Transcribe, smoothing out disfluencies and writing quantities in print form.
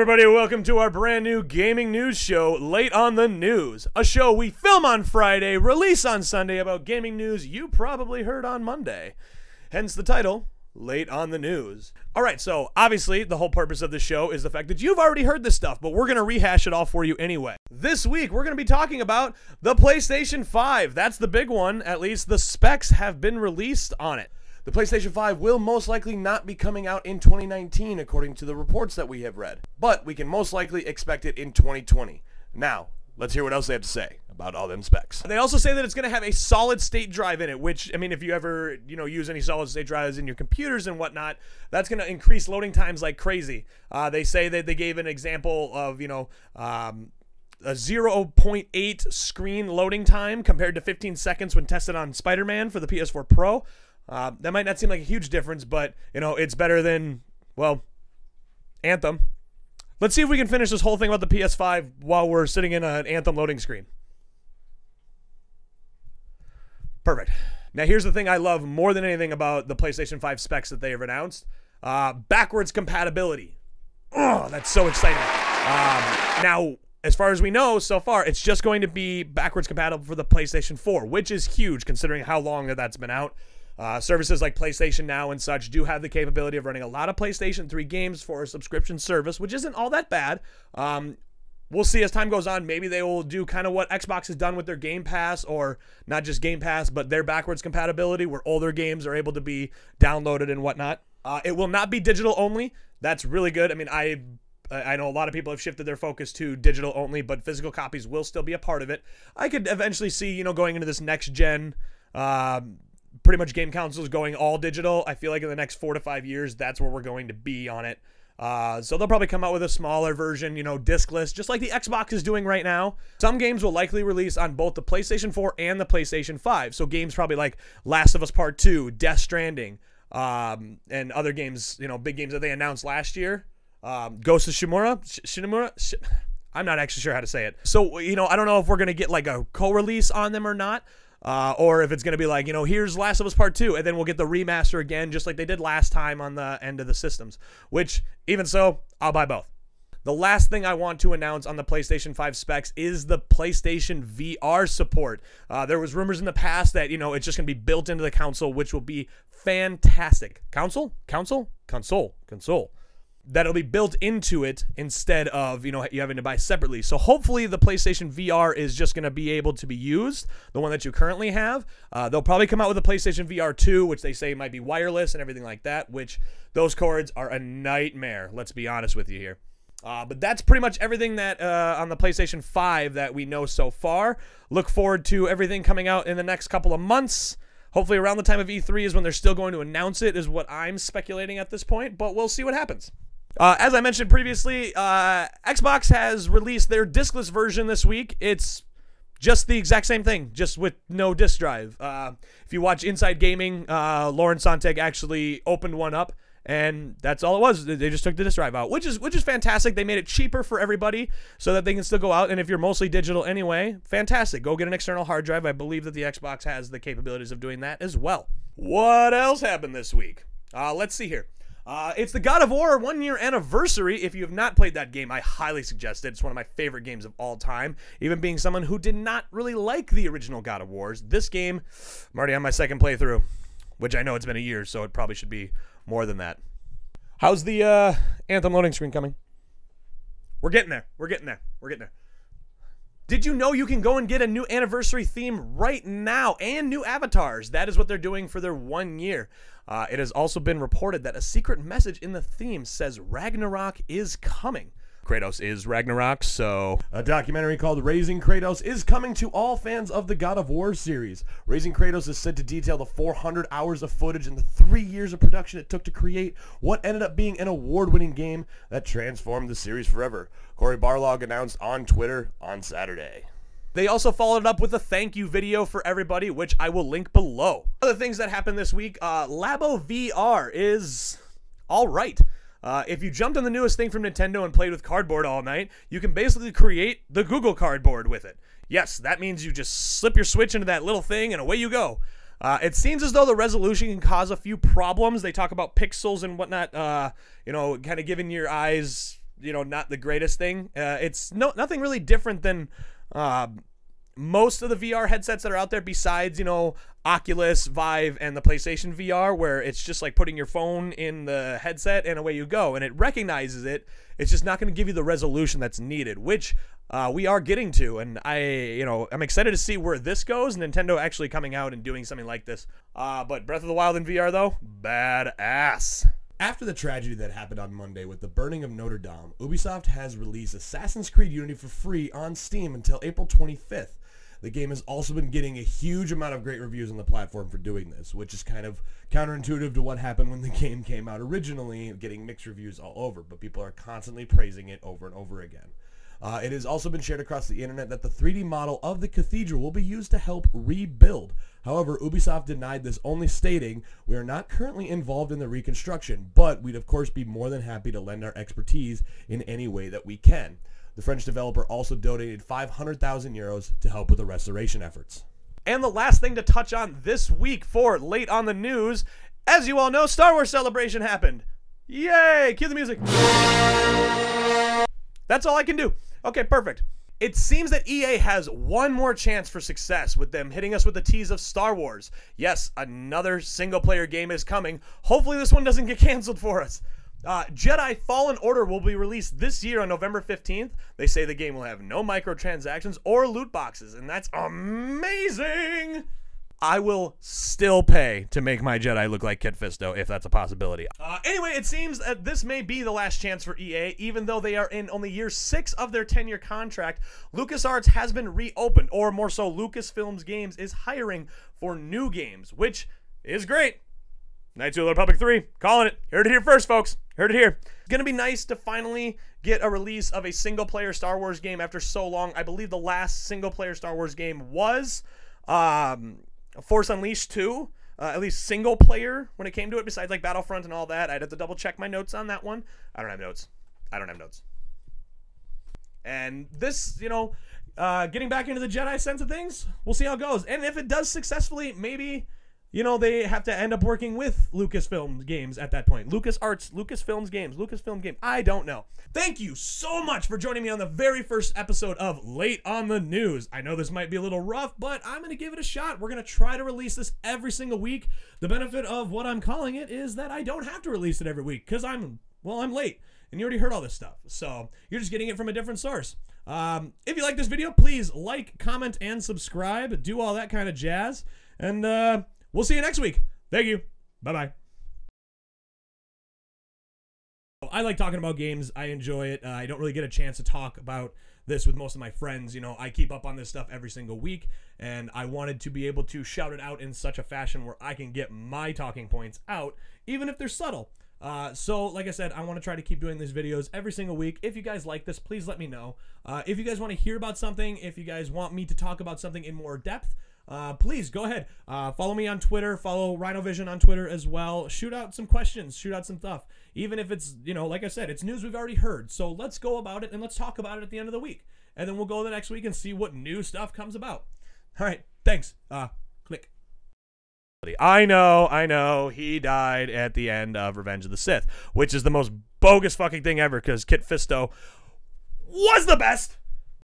everybody, welcome to our brand new gaming news show, Late on the News. A show we film on Friday, release on Sunday about gaming news you probably heard on Monday. Hence the title, Late on the News. Alright, so obviously the whole purpose of the show is the fact that you've already heard this stuff, but we're going to rehash it all for you anyway. This week, we're going to be talking about the PlayStation 5. That's the big one, at least the specs have been released on it. The PlayStation 5 will most likely not be coming out in 2019, according to the reports that we have read. But we can most likely expect it in 2020. Now, let's hear what else they have to say about all them specs. They also say that it's going to have a solid-state drive in it, which, I mean, if you ever, use any solid-state drives in your computers and whatnot, that's going to increase loading times like crazy. They say that they gave an example of, a 0.8 screen loading time compared to 15 seconds when tested on Spider-Man for the PS4 Pro. That might not seem like a huge difference, but, it's better than, well, Anthem. Let's see if we can finish this whole thing about the PS5 while we're sitting in an Anthem loading screen. Perfect. Now, here's the thing I love more than anything about the PlayStation 5 specs that they have announced. Backwards compatibility. Oh, that's so exciting. Now, as far as we know so far, it's just going to be backwards compatible for the PlayStation 4, which is huge considering how long that's been out. Services like PlayStation Now and such do have the capability of running a lot of PlayStation 3 games for a subscription service, which isn't all that bad. We'll see as time goes on. Maybe they will do kind of what Xbox has done with their Game Pass, or not just Game Pass, but their backwards compatibility where older games are able to be downloaded and whatnot. It will not be digital only. That's really good. I mean, I know a lot of people have shifted their focus to digital only, but physical copies will still be a part of it. I could eventually see, going into this next gen, pretty much game consoles going all digital. I feel like in the next 4 to 5 years, that's where we're going to be on it. So they'll probably come out with a smaller version, discless, just like the Xbox is doing right now. Some games will likely release on both the PlayStation 4 and the PlayStation 5. So games probably like Last of Us Part 2, Death Stranding, and other games, big games that they announced last year. Ghost of Tsushima. I'm not actually sure how to say it. So, I don't know if we're going to get like a co-release on them or not. Or if it's going to be like, here's Last of Us Part 2, and then we'll get the remaster again, just like they did last time on the end of the systems. Which, even so, I'll buy both. The last thing I want to announce on the PlayStation 5 specs is the PlayStation VR support. There was rumors in the past that, it's just going to be built into the console, which will be fantastic. Console? That'll be built into it instead of, you having to buy separately. So hopefully the PlayStation VR is just going to be able to be used, the one that you currently have. They'll probably come out with a PlayStation VR 2, which they say might be wireless and everything like that, which those cords are a nightmare, let's be honest with you here. But that's pretty much everything that on the PlayStation 5 that we know so far. Look forward to everything coming out in the next couple of months. Hopefully around the time of E3 is when they're still going to announce it, is what I'm speculating at this point, but we'll see what happens. As I mentioned previously, Xbox has released their discless version this week. It's just the exact same thing, just with no disk drive. If you watch Inside Gaming, Lauren Sontag actually opened one up, and that's all it was. They just took the disk drive out, which is fantastic. They made it cheaper for everybody so that they can still go out, and if you're mostly digital anyway, fantastic. Go get an external hard drive. I believe that the Xbox has the capabilities of doing that as well. What else happened this week? Let's see here. It's the God of War 1-year anniversary. If you have not played that game, I highly suggest it. It's one of my favorite games of all time. Even being someone who did not really like the original God of Wars, this game, I'm already on my second playthrough, which I know it's been a year, so it probably should be more than that. How's the Anthem loading screen coming? We're getting there. We're getting there. We're getting there. Did you know you can go and get a new anniversary theme right now and new avatars? That is what they're doing for their 1 year. It has also been reported that a secret message in the theme says Ragnarok is coming. Kratos is Ragnarok, so a documentary called Raising Kratos is coming to all fans of the God of War series. Raising Kratos is said to detail the 400 hours of footage and the 3 years of production it took to create what ended up being an award-winning game that transformed the series forever. Cory Barlog announced on Twitter on Saturday. They also followed it up with a thank you video for everybody, which I will link below. Other things that happened this week, Labo VR is all right. If you jumped on the newest thing from Nintendo and played with cardboard all night, you can basically create the Google Cardboard with it. Yes, that means you just slip your Switch into that little thing and away you go. It seems as though the resolution can cause a few problems. They talk about pixels and whatnot, kind of giving your eyes, not the greatest thing. It's nothing really different than most of the VR headsets that are out there besides, Oculus, Vive, and the PlayStation VR, where it's just like putting your phone in the headset and away you go. And it recognizes it. It's just not going to give you the resolution that's needed, which we are getting to. And I'm excited to see where this goes. Nintendo actually coming out and doing something like this. But Breath of the Wild in VR, though, badass. After the tragedy that happened on Monday with the burning of Notre Dame, Ubisoft has released Assassin's Creed Unity for free on Steam until April 25th. The game has also been getting a huge amount of great reviews on the platform for doing this, which is kind of counterintuitive to what happened when the game came out originally, getting mixed reviews all over, but people are constantly praising it over and over again. It has also been shared across the internet that the 3D model of the cathedral will be used to help rebuild. However, Ubisoft denied this, only stating, "We are not currently involved in the reconstruction, but we'd of course be more than happy to lend our expertise in any way that we can." The French developer also donated 500,000 euros to help with the restoration efforts. And the last thing to touch on this week for late on the news, as you all know, Star Wars Celebration happened. Yay! Cue the music. That's all I can do. Okay, perfect. It seems that EA has one more chance for success with them hitting us with the tease of Star Wars. Yes, another single-player game is coming. Hopefully this one doesn't get canceled for us. Jedi Fallen Order will be released this year on November 15th. They say the game will have no microtransactions or loot boxes, and that's amazing! I will still pay to make my Jedi look like Kit Fisto if that's a possibility. Anyway, it seems that this may be the last chance for EA, even though they are in only year 6 of their 10-year contract. LucasArts has been reopened, or more so, Lucasfilms Games is hiring for new games, which is great. Knights of the Old Republic 3, calling it. Heard it here first, folks. Heard it here. It's going to be nice to finally get a release of a single-player Star Wars game after so long. I believe the last single-player Star Wars game was Force Unleashed 2, at least single-player when it came to it, besides like Battlefront and all that. I'd have to double-check my notes on that one. I don't have notes. And this, getting back into the Jedi sense of things, we'll see how it goes. And if it does successfully, maybe... they have to end up working with Lucasfilm Games at that point. LucasArts, Lucasfilms Games, Lucasfilm Game. I don't know. Thank you so much for joining me on the very first episode of Late on the News. I know this might be a little rough, but I'm going to give it a shot. We're going to try to release this every single week. The benefit of what I'm calling it is that I don't have to release it every week because I'm late. And you already heard all this stuff. So you're just getting it from a different source. If you like this video, please like, comment, and subscribe. Do all that kind of jazz. And, we'll see you next week. Thank you. Bye-bye. I like talking about games. I enjoy it. I don't really get a chance to talk about this with most of my friends. I keep up on this stuff every single week, and I wanted to be able to shout it out in such a fashion where I can get my talking points out, even if they're subtle. So, like I said, I want to try to keep doing these videos every single week. If you guys like this, please let me know. If you guys want to hear about something, if you guys want me to talk about something in more depth, please go ahead. Follow me on Twitter. Follow Rhinovision on Twitter as well. Shoot out some questions. Shoot out some stuff. Even if it's, like I said, it's news we've already heard. So let's go about it and let's talk about it at the end of the week. And then we'll go the next week and see what new stuff comes about. All right. Thanks. Click. I know. He died at the end of Revenge of the Sith, which is the most bogus fucking thing ever because Kit Fisto was the best.